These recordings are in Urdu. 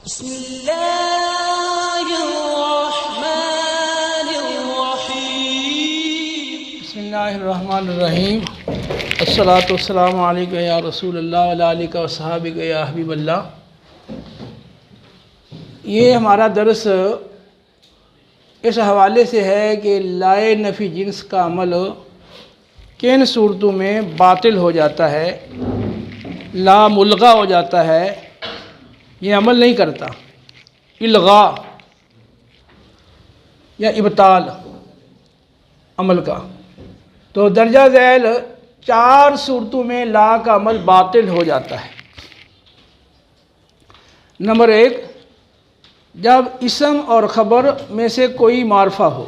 بسم اللہ الرحمن الرحیم بسم اللہ الرحمن الرحیم الصلاۃ والسلام علیکم یا رسول اللہ وعلی آلہ وصحابہ یا حبیب اللہ۔ یہ ہمارا درس اس حوالے سے ہے کہ لائے نفی جنس کا عمل کن صورتوں میں باطل ہو جاتا ہے، لا ملغا ہو جاتا ہے، یہ عمل نہیں کرتا، الغاء یا ابطال عمل کا۔ تو درجہ ذیل 4 صورتوں میں لا کا عمل باطل ہو جاتا ہے۔ نمبر 1، جب اسم اور خبر میں سے کوئی معرفہ ہو،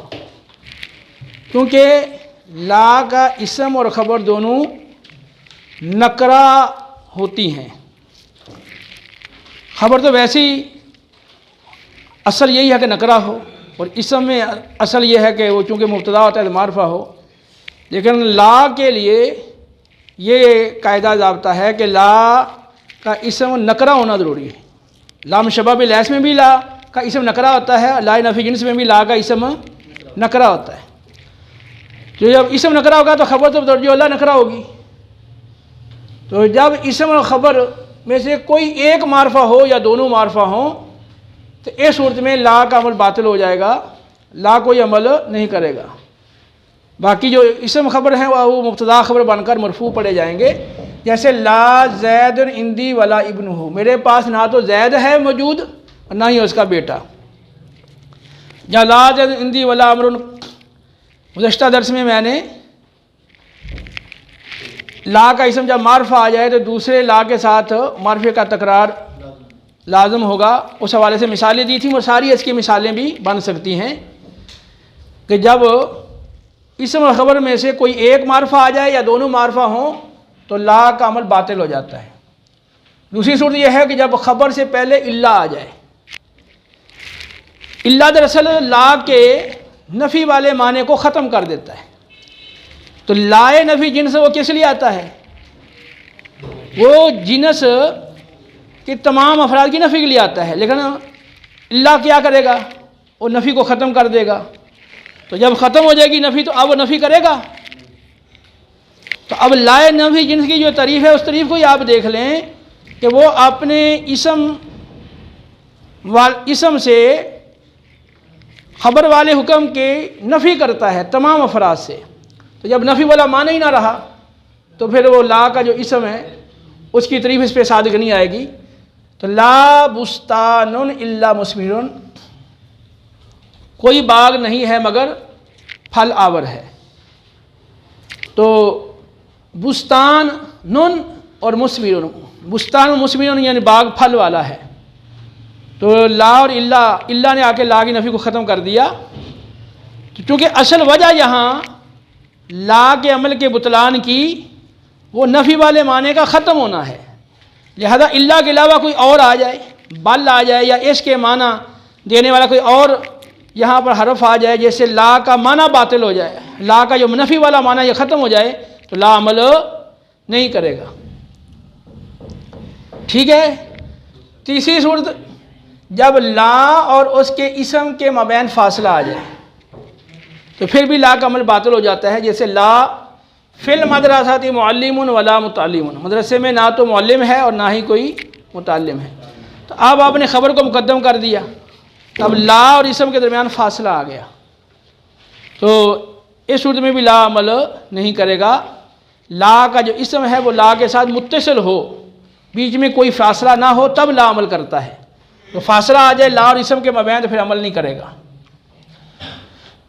کیونکہ لا کا اسم اور خبر دونوں نکرہ ہوتی ہیں۔ خبر تو ویسے ہی اصل یہی ہے کہ نکرہ ہو، اور اسم میں اصل یہ ہے کہ وہ چونکہ مبتدا ہوتا ہے تو معرفہ ہو، لیکن لا کے لیے یہ قاعدہ ضابطہ ہے کہ لا کا اسم نکرہ ہونا ضروری ہے۔ لام شبہ باللیس میں بھی لا کا اسم نکرہ ہوتا ہے، لا نفی جنس میں بھی لا کا اسم نکرہ ہوتا ہے۔ تو جب اسم نکرہ ہوگا تو خبر تو درجہ اللہ نکرہ ہوگی۔ تو جب اسم اور خبر میں سے کوئی ایک معرفہ ہو یا دونوں معرفہ ہوں تو اس صورت میں لا کا عمل باطل ہو جائے گا، لا کوئی عمل نہیں کرے گا۔ باقی جو اسم خبر ہیں وہ مبتدا خبر بن کر مرفوع پڑے جائیں گے، جیسے لا زید عندی ولا ابن ہو، میرے پاس نہ تو زید ہے موجود اور نہ ہی اس کا بیٹا۔ یا لا زید عندی ولا امر، گزشتہ درس میں نے لا کا اسم جب معرفہ آ جائے تو دوسرے لا کے ساتھ معرفے کا تکرار لازم ہوگا، اس حوالے سے مثالیں دی تھیں، اور ساری اس کی مثالیں بھی بن سکتی ہیں کہ جب اسم اور خبر میں سے کوئی ایک معرفہ آ جائے یا دونوں معرفہ ہوں تو لا کا عمل باطل ہو جاتا ہے۔ دوسری صورت یہ ہے کہ جب خبر سے پہلے الا آ جائے۔ الا دراصل لا کے نفی والے معنی کو ختم کر دیتا ہے۔ تو لائے نفی جنس وہ کس لیے آتا ہے؟ وہ جنس کے تمام افراد کی نفی کے لیے آتا ہے، لیکن اللہ کیا کرے گا؟ وہ نفی کو ختم کر دے گا۔ تو جب ختم ہو جائے گی نفی تو اب وہ نفی کرے گا۔ تو اب لائے نفی جنس کی جو تعریف ہے اس تعریف کو ہی آپ دیکھ لیں کہ وہ اپنے اسم سے خبر والے حکم کے نفی کرتا ہے تمام افراد سے۔ تو جب نفی والا معنی ہی نہ رہا تو پھر وہ لا کا جو اسم ہے اس کی تعریف اس پہ صادق نہیں آئے گی۔ تو لا بستان الا مثمر، کوئی باغ نہیں ہے مگر پھل آور ہے۔ تو بستان نن اور مثمر، بستان و مثمر یعنی باغ پھل والا ہے۔ تو لا اور اللہ نے آ کے لا کی نفی کو ختم کر دیا۔ چونکہ اصل وجہ یہاں لا کے عمل کے بطلان کی وہ نفی والے معنی کا ختم ہونا ہے، لہذا اللہ کے علاوہ کوئی اور آ جائے، بل آ جائے یا اس کے معنی دینے والا کوئی اور یہاں پر حرف آ جائے، جیسے لا کا معنی باطل ہو جائے، لا کا جو نفی والا معنی یہ ختم ہو جائے تو لا عمل نہیں کرے گا۔ ٹھیک ہے۔ تیسری صورت، جب لا اور اس کے اسم کے مابین فاصلہ آ جائے تو پھر بھی لا کا عمل باطل ہو جاتا ہے، جیسے لا فی المدرسۃ معلم ولا متعلم، مدرسے میں نہ تو معلم ہے اور نہ ہی کوئی متعلم ہے۔ تو اب آپ نے خبر کو مقدم کر دیا، اب لا اور اسم کے درمیان فاصلہ آ گیا، تو اس صورت میں بھی لا عمل نہیں کرے گا۔ لا کا جو اسم ہے وہ لا کے ساتھ متصل ہو، بیچ میں کوئی فاصلہ نہ ہو تب لا عمل کرتا ہے۔ تو فاصلہ آ جائے لا اور اسم کے مابین تو پھر عمل نہیں کرے گا۔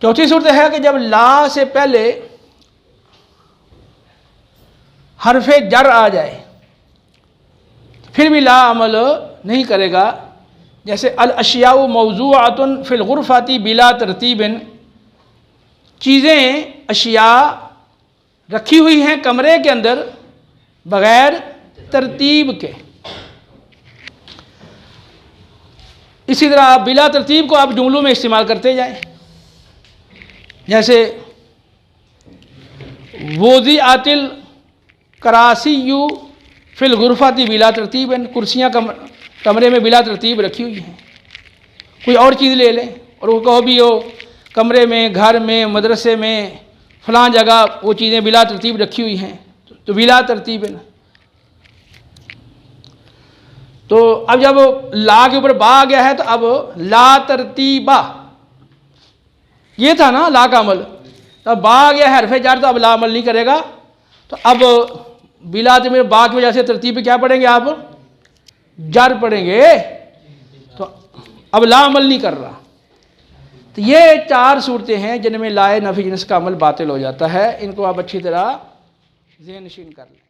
چوتھی صورت ہے کہ جب لا سے پہلے حرف جر آ جائے پھر بھی لا عمل نہیں کرے گا، جیسے الاشیاء موضوعۃ فی الغرفۃ بلا ترتیب، چیزیں اشیاء رکھی ہوئی ہیں کمرے کے اندر بغیر ترتیب کے۔ اسی طرح آپ بلا ترتیب کو آپ جملوں میں استعمال کرتے جائیں، جیسے وضعت الکراسی فی الغرفۃ بلا ترتیب، کرسیاں کمرے میں بلا ترتیب رکھی ہوئی ہیں، کوئی اور چیز لے لیں اور وہ کہو بھی ہو کمرے میں، گھر میں، مدرسے میں، فلاں جگہ وہ چیزیں بلا ترتیب رکھی ہوئی ہیں، تو بلا ترتیب ہے نا۔ تو اب جب لا کے اوپر با آ گیا ہے تو اب لا ترتیبہ، یہ تھا نا لا کا عمل، اب با آ گیا ہے حرف جر، تو اب لا عمل نہیں کرے گا، تو اب بلا ترتیب با کی وجہ سے ترتیب پہ کیا پڑھیں گے آپ؟ جر پڑھیں گے، تو اب لا عمل نہیں کر رہا۔ تو یہ 4 صورتیں ہیں جن میں لائے نفی جنس کا عمل باطل ہو جاتا ہے، ان کو آپ اچھی طرح ذہن نشین کر لیں۔